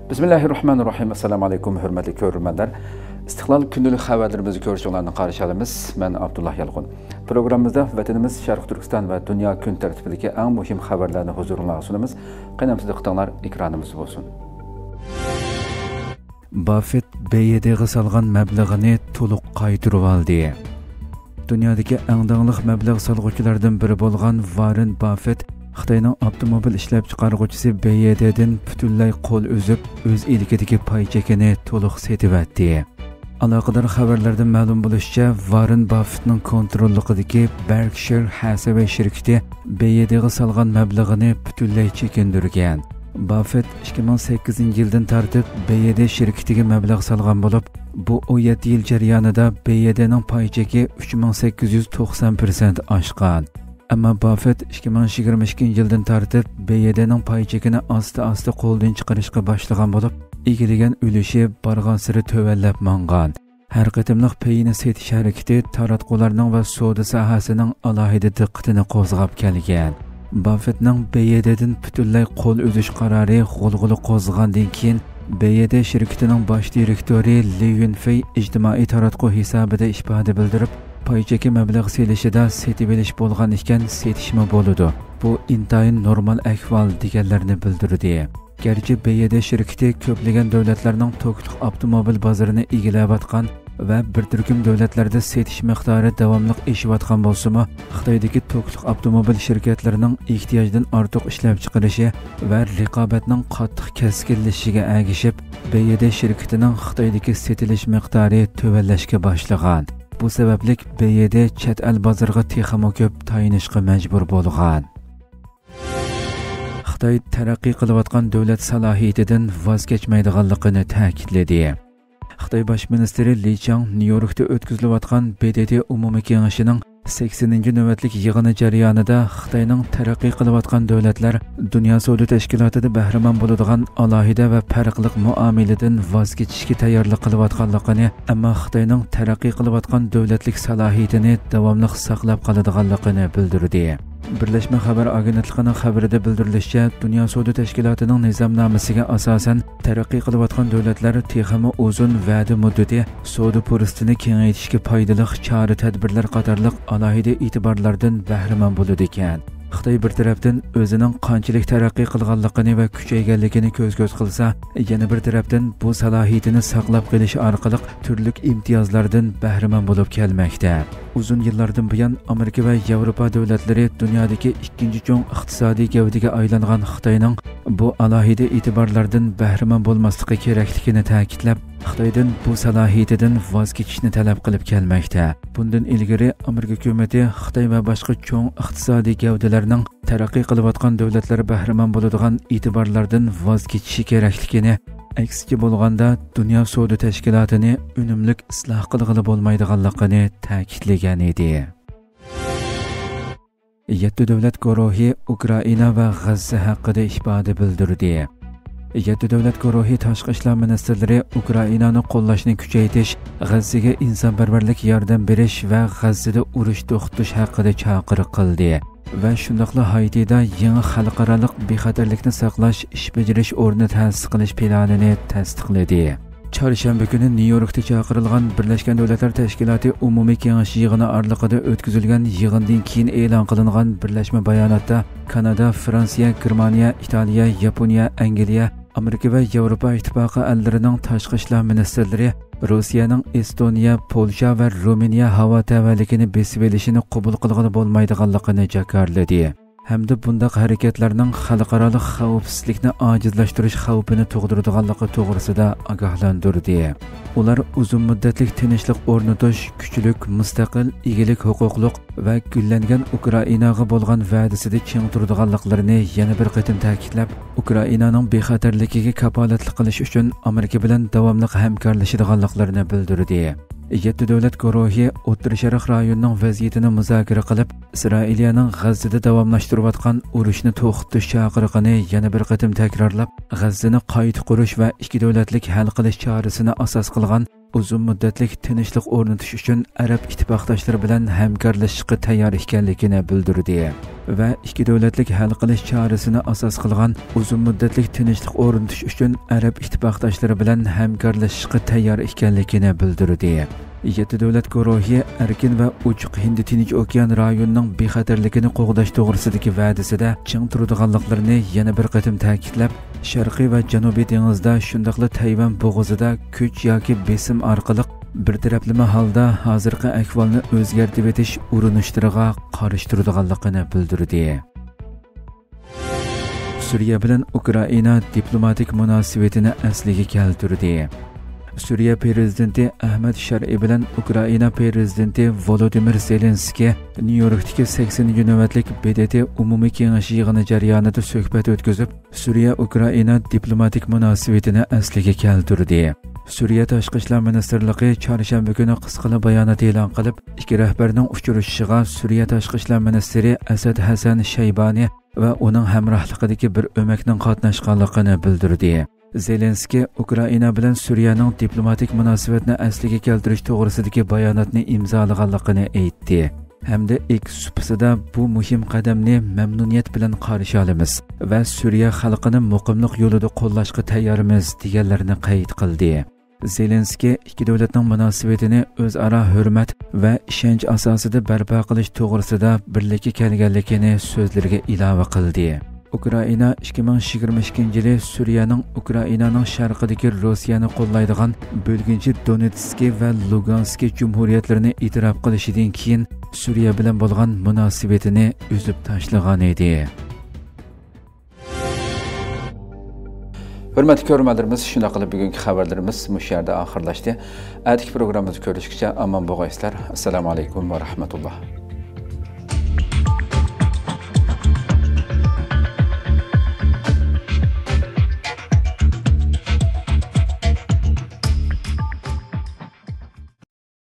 Bismillahirrahmanirrahim. Assalamu alaykum, hürmetli görürmenler. İstiklal günlük haberlerimizi görüşünlerine karşı alımız. Ben Abdullah Yalğun. Programımızda vatanımız Şarkı Türkistan ve dünya gün tertibindeki en mühim haberlerini huzuruna sunumuz. Qanamsız ıqtanlar ekranımız olsun. Buffett BYD'ye salgan məbləğini toluq qaytırıb aldı. Dünyadakı ən dağlıq məbləğ salğıcılardan biri bolğan Warren Buffett Xitayning avtomobil ishlab chiqaruvchisi BYD'dan butunlay qo'l uzib, o'z ilkidagi pay chekini to'liq setib etdi. Aloqador xabarlardan ma'lum bo'lishicha, Warren Buffettning kontrolligidagi Berkshire Hathaway shirkati BYD'ga salgan mablag'ini butunlay chekindirgan. Buffett 2008-yildan tartib BYD shirkatiga mablag' salgan bo'lib, bu 17 yil jarayonida BYD'ning pay cheki 3890% oshgan. Ammo Buffett 2022-yildan tartib BYD'ning pay chekini asta-asta qo'ldan chiqarishga boshlagan bo'lib, egidigan ulushi bargan-sari tövallab mangan. Har qatimliq payini setish harakati taratqularning va savdo sohasining alohida diqqatini qo'zg'ab kelgan. Buffettning BYD'dan butunlay qo'l uzish qarori g'ulg'uli qo'zg'andan keyin BYD shirkatining bosh direktori Li Yunfei ijtimoiy taratqu hisobida ifoda bildirib, pay cheki mablag' selishida setib olish bo'lgan ekan, setishmi bo'ladi. Bu intayin normal ahvol deganlarni bildirdi. Gerçi BYD shirkati ko'plagan davlatlarning to'kliq avtomobil bozorini egallayotgan va bir turkum davlatlarda setish miqdori davomli oshayotgan bo'lsa-mu, Xitoydagi to'kliq avtomobil shirkatlarining ehtiyojdan ortiq ishlab chiqarishi va raqobatning qattiq keskinlashishiga ergishib, BYD shirkatining Xitoydagi setilish miqdori tövallashga boshlagan. Bu sababli BYD chet el bozoriga texmo ko'p tayinishga majbur bo'lgan. Xitoy taraqqiy qilayotgan davlat salohiyatidan voz kechmaydiganligini ta'kidladi. Xitoy bosh ministri Li Qiang Nyu-Yorkda o'tkazilayotgan BDT umumiy kengashining 80-navbatlik yig'ini jarayonida Xitoyning taraqqiy qilayotgan davlatlar dunyo savdo tashkilotida bahramand bo'ladigan alohida va farqli muomaladan voz kechishga tayyorlik qilayotganligini, ammo Xitoyning taraqqiy qilayotgan davlatlik salohiyatini davomli saqlab qoladiganligini bildirdi. Birlashma xabar agentligining xabarida bildirilishicha, dunyo savdo tashkilotining nizomnomasiga asosan taraqqiy qilayotgan davlatlar texmo uzun va'da muddati savdo fursatini kengaytirishga foydali chora-tadbirlar qatorliq alohida e'tiborlardan bahramand bo'ladi ekan. Xitoy bir tarafdan o'zining qanchalik taraqqiy qilganligini va kuchayganligini ko'z qilsa, yana bir tarafdan bu salohiyatini saqlab qolish orqali turli imtiyozlardan bahramand bo'lib kelmoqda. Uzun yillardan buyon Amerika va Yevropa davlatlari dunyodagi ikkinchi cho'ng iqtisodiy gavdaga aylangan Xitoyning bu alohida e'tiborlardan bahramand bo'lmasligi kerakligini ta'kidlab, Xitoydan bu salohiyatidan voz kechishni talab qilib kelmoqda. Bundan ilgari Amerika hukumatı Xitoy va boshqa cho'ng iqtisodiy gavdalarning taraqqiy qilayotgan davlatlar bahramand bo'ladigan e'tiborlardan voz kechishi kerakligini, aksiga bo'lganda dunyo savdo tashkilotini unumli isloh qilg'ili bo'lmaydiganligini ta'kidlagan edi. 7 davlat guruhi Ukraina va G'azza haqida ifoda bildirdi. 7 davlat guruhi tashqi ishlar ministrlari Ukrainani qo'llashni kuchaytirish, G'azzaga insonparvarlik yordam berish va G'azzada urush to'xtatish haqida chaqiriq qildi. Va shundaqla Haytida yangi xalqaro bexatarlikni saqlash ish bajarish o'rnini ta'sis qilish planini tasdiqladi. Chorshanba kuni Nyu-Yorkda chaqirilgan Birlashgan Davlatlar Tashkiloti umumiy kengashi yig'ini oraliqida o'tkazilgan yig'indan keyin e'lon qilingan birlashma bayonotda Kanada, Fransiya, Germaniya, Italiya, Yaponiya, Angliya, Amerika va Yevropa ittifoqi ellarining tashqi ishlar ministrlari Rossiyaning Estoniya, Polsha va Ruminiya havo tavalligini besib olishini qabul qilgani bo'lmaydiganligini jakarladi. Hamda bundaq harakatlarning xalqaro xavfsizlikni ojizlashtirish xavfini tug'diradiganligi to'g'risida ogohlantirdi. Ular uzun muddatli tinchlik o'rnatish, kuchlik, mustaqil, egilik huquqliq va gullangan Ukrainaga bo'lgan va'dasida ching turadiganliklarini yana bir qatim ta'kidlab, Ukrainaning bexatarligiga kafolatlik qilish uchun Amerika bilan davomli hamkorlashadiganliklarini bildirdi. 7 davlat guruhi O'rta Sharq rayonining vaziyatini muzokara qilib, Isroiliyaning G'azzada davomlashtirayotgan urushni to'xtatish chaqiriqini yana bir qatim takrorlab, G'azzani qayta qurish va ikki davlatlik hal qilish chorasini asos qilgan uzun muddatlik tinchlik o'rnatish uchun Arab ittifoqdoshlari bilan hamkorlashishga tayyor ekanligini bildirdi va ikki davlatlik hal qilish chorasini asos qilgan uzun muddatlik tinchlik o'rnatish uchun Arab ittifoqdoshlari bilan hamkorlashishga tayyor ekanligini bildirdi. 7 davlat guruhi erkin va ochiq Hind Tinch okean rayonining bexatarligini qo'g'dash to'g'risidagi va'dasida ching turadiganliklarini yana bir qatim ta'kidlab, Sharqiy va Janubiy dengizda shundaqla Tayvan bo'g'izida kuch yoki besim orqali bir taraflama holda hozirgi ahvolni o'zgartirib etish urinishlariga qarshi turadiganligini bildirdi. Suriya bilan Ukraina diplomatik munosabatini asliga keltirdi. Suriya prezidenti Ahmad Shar'iy bilan Ukraina prezidenti Volodymyr Zelenskiy New Yorkdagi 80 navbatlik BDT umumiy kengashi yig'ini jarayonida suhbat o'tkazib, Suriya-Ukraina diplomatik munosabatini asliga keltirdi. Suriya Tashqi ishlar ministrligi chorshanba kuni qisqa bayonot e'lon qilib, ikki rahbarning uchrashishiga Suriya Tashqi ishlar ministri Asad Hasan Shaybani va uning hamrohligidagi bir o'makning qatnashganligini bildirdi. Zelenskiy Ukraina bilan Suriyaning diplomatik munosabatni asliga keltirish to'g'risidagi bayonotni imzolaganligini aytdi. Hamda X supasida bu muhim qadamni mamnuniyat bilan qarshi olamiz va Suriya xalqini muqimlik yo'lida qo'llashga tayyormiz deganlarini qayd qildi. Zelenskiy ikki davlatning munosabatini o'zaro hurmat va ishonch asosida barpo qilish to'g'risida birlikka kelganligini so'zlariga ilova qildi. Ukraina 2022-yili Suriyaning Ukrainaning sharqidagi Rossiyani qo'llaydigan bo'lginchi Donetsk va Lugansk jumhuriyatlarini e'tirof qilishidan keyin Suriya bilan bo'lgan munosabatini uzib tashlagan edi. Hurmatli ko'ruvchilarimiz, shunday qilib bugungi xabarlarimiz mush yerda oxirlashdi. Atigi programmamizni ko'rishguncha omon bo'linglar. Assalomu alaykum va rahmatulloh.